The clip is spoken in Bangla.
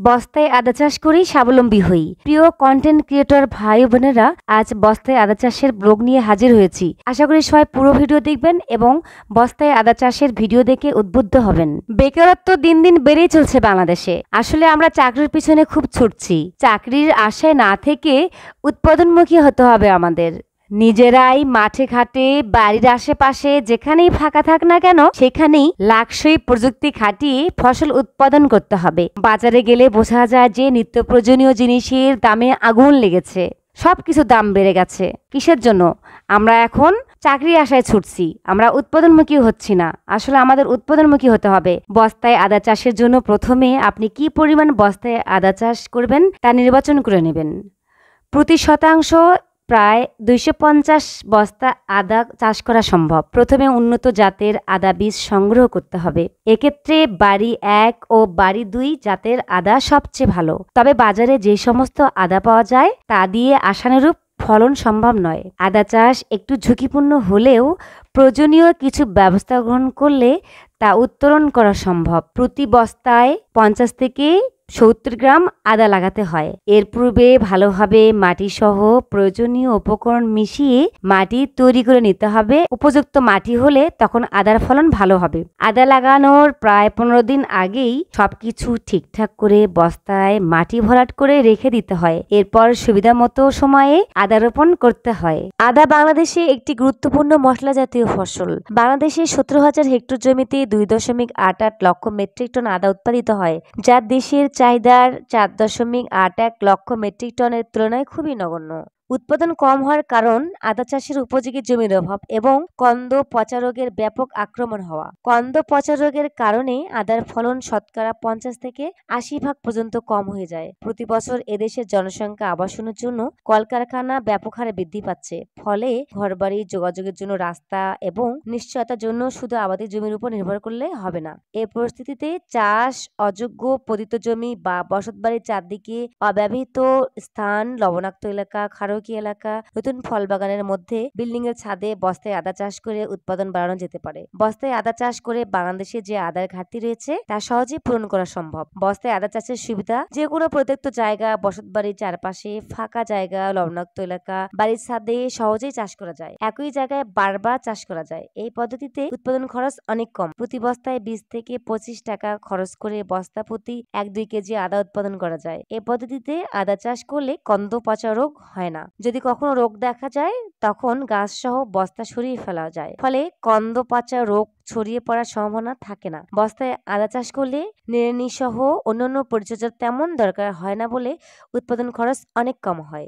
বস্তায় আদা চাষ করেই স্বাবলম্বী হই। প্রিয় কন্টেন্ট ক্রিয়েটর ভাই বোনেরা, আজ বস্তায় আদা চাষের ব্লগ নিয়ে হাজির হয়েছি। আশা করি সবাই পুরো ভিডিও দেখবেন এবং বস্তায় আদা চাষের ভিডিও দেখে উদ্বুদ্ধ হবেন। বেকারত্ব দিন দিন বেড়েই চলছে বাংলাদেশে। আসলে আমরা চাকরির পিছনে খুব ছুটছি। চাকরির আশায় না থেকে উৎপাদনমুখী হতে হবে আমাদের। নিজেরাই মাঠে ঘাটে বাড়ির আশেপাশে যেখানেই ফাঁকা থাক না কেন সেখানেই লাক্সই প্রযুক্তি খাটিয়ে ফসল উৎপাদন করতে হবে। বাজারে গেলে বোঝা যায় যে নিত্য প্রয়োজনীয় জিনিসের দামে আগুন লেগেছে। সবকিছু দাম বেড়ে গেছে। কিসের জন্য? আমরা এখন চাকরি আশায় ছুটছি, আমরা উৎপাদনমুখী হচ্ছি না। আসলে আমাদের উৎপাদনমুখী হতে হবে। বস্তায় আদা চাষের জন্য প্রথমে আপনি কি পরিমাণ বস্তায় আদা চাষ করবেন তা নির্বাচন করে নেবেন। প্রতি শতাংশ প্রায় 250 বস্তা আদা চাষ করা সম্ভব। প্রথমে উন্নত জাতের আদা বীজ সংগ্রহ করতে হবে। এক্ষেত্রে বাড়ি 1 ও বাড়ি 2 জাতের আদা সবচেয়ে ভালো। তবে বাজারে যে সমস্ত আদা পাওয়া যায় তা দিয়ে আশানুরূপ ফলন সম্ভব নয়। আদা চাষ একটু ঝুঁকিপূর্ণ হলেও প্রয়োজনীয় কিছু ব্যবস্থা গ্রহণ করলে তা উত্তোলন করা সম্ভব। প্রতি বস্তায় 50 থেকে 70 গ্রাম আদা লাগাতে হয়। এর পূর্বে ভালোভাবে মাটি সহ প্রয়োজনীয় উপকরণ মিশিয়ে মাটি তৈরি করে নিতে হবে। উপযুক্ত মাটি হলে তখন আদার ফলন ভালো হবে। আদা লাগানোর প্রায় 15 দিন আগেই সবকিছু ঠিকঠাক করে বস্তায় মাটি ভরাট করে রেখে দিতে হয়। এরপর সুবিধা মতো সময়ে আদা রোপণ করতে হয়। আদা বাংলাদেশে একটি গুরুত্বপূর্ণ মশলা জাতীয় ফসল। বাংলাদেশে 17,000 হেক্টর জমিতে 2.88 লক্ষ মেট্রিক টন আদা উৎপাদিত হয়, যা দেশের চাহিদার 4.81 লক্ষ মেট্রিক টনের তুলনায় খুবই নগণ্য। উৎপাদন কম হওয়ার কারণ আদা চাষের উপযোগী জমির অভাব এবং কন্দ পচা রোগের ব্যাপক আক্রমণ হওয়া। কন্দ পচা রোগের কারণে আদার ফলন শতকরা 50 থেকে 80% পর্যন্ত কম হয়ে যায়। প্রতি বছর এদেশের জনসংখ্যা আবাসনের জন্য কলকারখানা ব্যাপক হারে বৃদ্ধি পাচ্ছে। ফলে ঘরবাড়ি, যোগাযোগের জন্য রাস্তা এবং নিশ্চয়তার জন্য শুধু আবাদি জমির উপর নির্ভর করলে হবে না। এই পরিস্থিতিতে চাষ অযোগ্য পতিত জমি বা বসতবাড়ির চারদিকে অব্যবহৃত স্থান, লবণাক্ত এলাকা, খারকি এলাকা, নতুন ফল বাগানের মধ্যে বিল্ডিং এর ছাদে বস্তায় আদা চাষ করে উৎপাদন বাড়ানো যেতে পারে। বস্তায় আদা চাষ করে বাংলাদেশে যে আদার ঘাটতি রয়েছে তা সহজেই পূরণ করা সম্ভব। বস্তায় আদা চাষের সুবিধা: যে কোনো প্রত্যেকটা জায়গা, বসতবাড়ির চারপাশে ফাঁকা জায়গা, লবণাক্ত এলাকা, বাড়ির ছাদে সহজেই চাষ করা যায়। একই জায়গায় বারবার চাষ করা যায়। এই পদ্ধতিতে উৎপাদন খরচ অনেক কম। প্রতি বস্তায় 20 থেকে 25 টাকা খরচ করে বস্তা প্রতি 1-2 কেজি আদা উৎপাদন করা যায়। এই পদ্ধতিতে আদা চাষ করলে কন্দ পচা রোগ হয় না। যদি কখনো রোগ দেখা যায় তখন গাছ সহ বস্তা সরিয়ে ফেলা যায়, ফলে কন্দ পচা রোগ ছড়িয়ে পড়ার সম্ভাবনা থাকে না। বস্তায় আদা চাষ করলে নিড়ানি সহ অন্যান্য পরিচর্যার তেমন দরকার হয় না বলে উৎপাদন খরচ অনেক কম হয়।